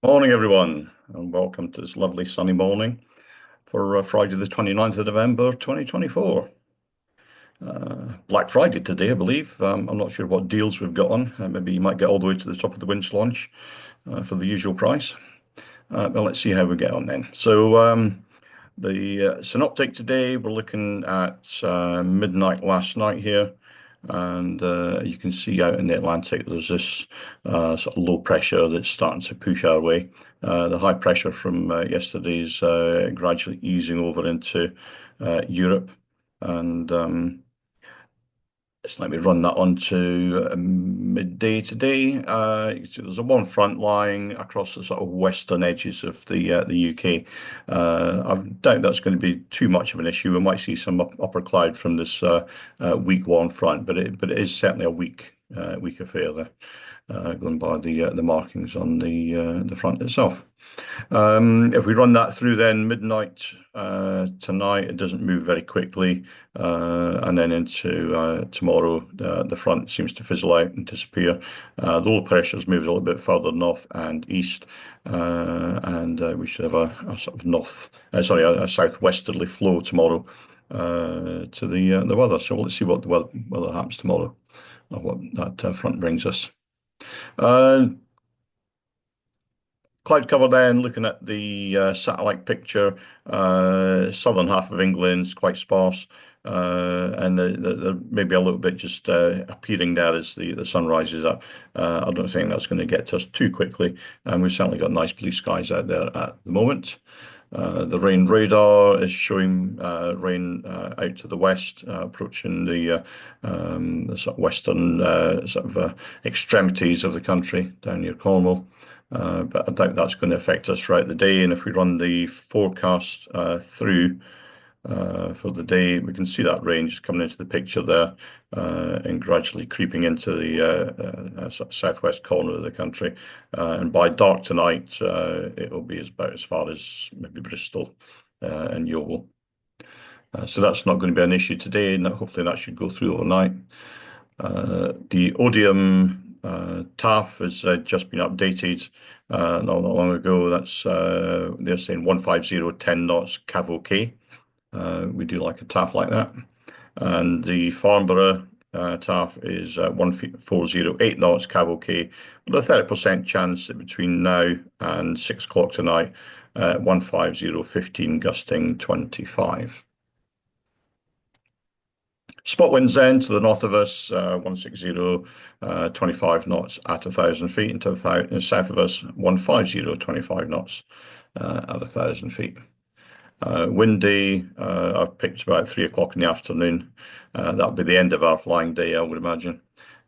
Morning, everyone, and welcome to this lovely sunny morning for Friday, the 29th of November, 2024. Black Friday today, I believe. I'm not sure what deals we've got on. Maybe you might get all the way to the top of the winch launch for the usual price. But let's see how we get on then. The synoptic today, we're looking at midnight last night here. And you can see out in the Atlantic, there's this sort of low pressure that's starting to push our way. The high pressure from yesterday's gradually easing over into Europe. And just let me run that on to midday today. You can see there's a one front lying across the sort of western edges of the UK. I doubt that's going to be too much of an issue. We might see some upper cloud from this weak one front, but it is certainly a weak affair there, going by the markings on the front itself. If we run that through then midnight tonight, it doesn't move very quickly. And then into tomorrow, the front seems to fizzle out and disappear. The low pressure's moved a little bit further north and east. And we should have a sort of a southwesterly flow tomorrow to the weather. So let's see what the weather happens tomorrow, or what that front brings us. Uh, Cloud cover then, looking at the satellite picture, southern half of England's quite sparse, and the maybe a little bit just appearing there as the sun rises up. I don't think that's going to get to us too quickly, and we've certainly got nice blue skies out there at the moment. The rain radar is showing rain out to the west, approaching the sort of western extremities of the country down near Cornwall. But I doubt that's going to affect us throughout the day. And if we run the forecast through for the day, we can see that range coming into the picture there and gradually creeping into the southwest corner of the country. And by dark tonight, it will be about as far as maybe Bristol and Yeovil. So that's not going to be an issue today, and hopefully that should go through overnight. The Odium TAF has just been updated not that long ago. That's they're saying 150 10 knots cav OK. We do like a TAF like that. And the Farnborough TAF is 1408 knots cav OK, with a 30% chance that between now and 6 o'clock tonight, 150 15 gusting 25. Spot winds then to the north of us, 160, 25 knots at 1,000 feet, and to the south of us, 150, 25 knots at 1,000 feet. Windy, I've picked about 3 o'clock in the afternoon. That'll be the end of our flying day, I would imagine.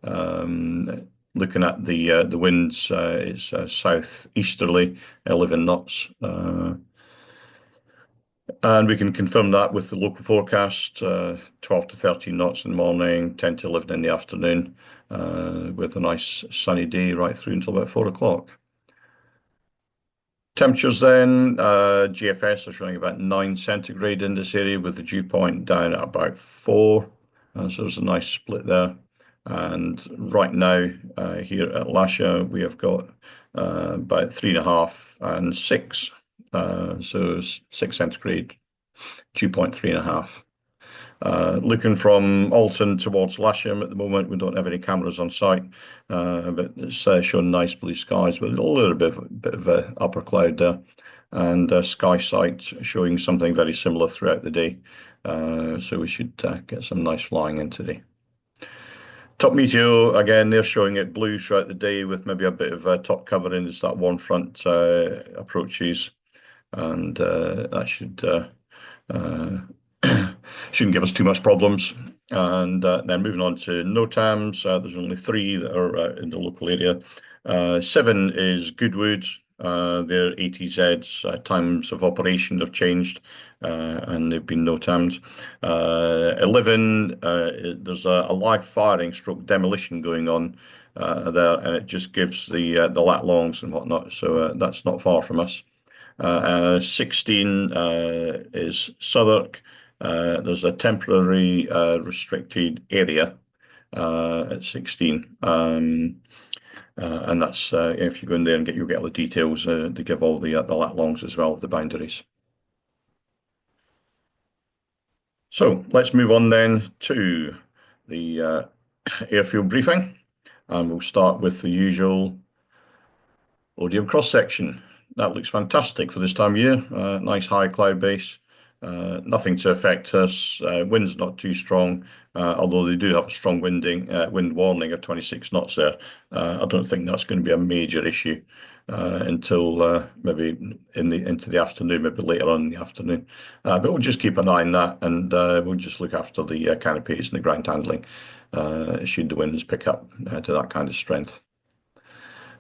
Looking at the winds, it's southeasterly, 11 knots. And we can confirm that with the local forecast, 12 to 13 knots in the morning, 10 to 11 in the afternoon, with a nice sunny day right through until about 4 o'clock. Temperatures then, GFS are showing about 9 centigrade in this area with the dew point down at about 4. So there's a nice split there. And right now, here at Lasham, we have got about 3.5 and 6. So 6 centigrade, dew point 3.5. Looking from Alton towards Lasham at the moment, we don't have any cameras on site, but it's showing nice blue skies with a little bit of a upper cloud there, and sky sight showing something very similar throughout the day. So we should get some nice flying in today. Top meteo, again, they're showing it blue throughout the day with maybe a bit of top covering as that warm front approaches, and that shouldn't give us too much problems. And then moving on to NOTAMs, there's only 3 that are in the local area. 7 is Goodwood. Their ATZs, times of operation have changed, and they've been NOTAMs. 11, there's a live firing stroke demolition going on there, and it just gives the lat longs and whatnot. So that's not far from us. 16 is Southwark. There's a temporary restricted area at 16. And that's if you go in there and you'll get all the details. They give all the lat longs as well, the boundaries. So let's move on then to the airfield briefing, and we'll start with the usual Odium cross section. That looks fantastic for this time of year. Nice high cloud base. Nothing to affect us. Wind's not too strong, although they do have a strong wind warning of 26 knots there. I don't think that's going to be a major issue until maybe into the afternoon, maybe later on in the afternoon. But we'll just keep an eye on that, and we'll just look after the canopies and the ground handling should the winds pick up to that kind of strength.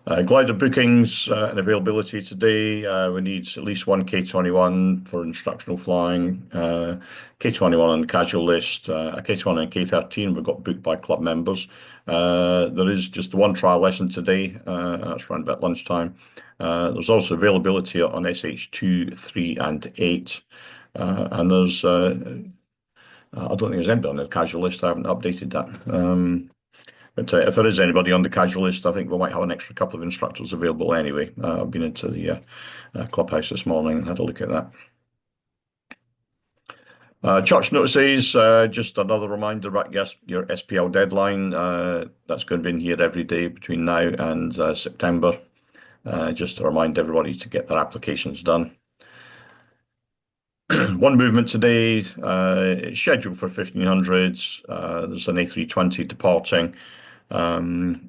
Glider bookings and availability today. We need at least one K21 for instructional flying, K21 on the casual list, a K21 and K13 we've got booked by club members. There is just one trial lesson today, that's around about lunchtime. There's also availability on SH2, 3 and 8. And I don't think there's anybody on the casual list. I haven't updated that. But if there is anybody on the casual list, I think we might have an extra couple of instructors available anyway. I've been into the clubhouse this morning and had a look at that. Church notices, just another reminder about your SPL deadline. That's going to be in here every day between now and September, just to remind everybody to get their applications done. One movement today, it's scheduled for 1500s. There's an A320 departing. After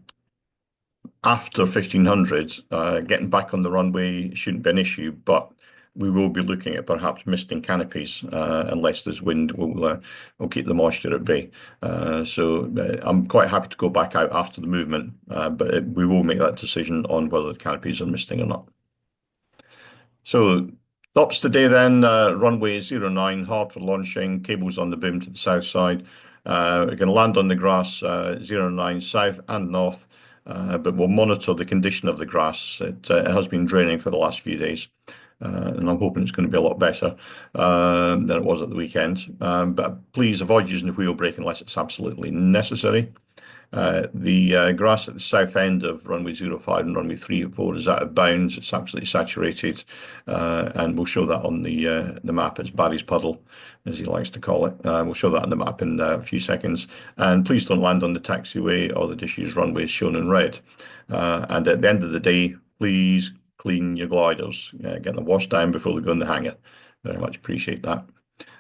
1500, getting back on the runway shouldn't be an issue, but we will be looking at perhaps misting canopies unless there's wind. We'll keep the moisture at bay. So I'm quite happy to go back out after the movement, but we will make that decision on whether the canopies are misting or not. So stops today then, runway 09, hard for launching, cables on the boom to the south side. We're going to land on the grass 09 south and north, but we'll monitor the condition of the grass. It has been draining for the last few days, and I'm hoping it's going to be a lot better than it was at the weekend. But please avoid using the wheel brake unless it's absolutely necessary. The grass at the south end of runway 05 and runway 34 is out of bounds. It's absolutely saturated, and we'll show that on the map. It's Barry's Puddle, as he likes to call it. We'll show that on the map in a few seconds. And please don't land on the taxiway or the disused runways shown in red. And at the end of the day, please clean your gliders. Get them washed down before they go in the hangar. Very much appreciate that.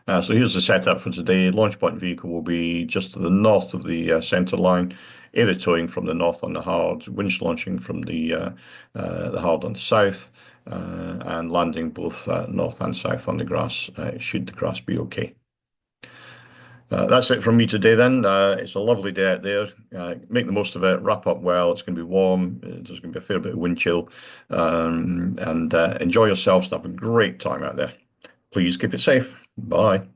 So here's the setup for today. Launch point vehicle will be just to the north of the center line, area towing from the north on the hard, winch launching from the hard on the south, and landing both north and south on the grass, should the grass be okay. That's it from me today then. It's a lovely day out there. Make the most of it, wrap up well. It's going to be warm. There's going to be a fair bit of wind chill. And enjoy yourselves and have a great time out there. Please keep it safe. Bye.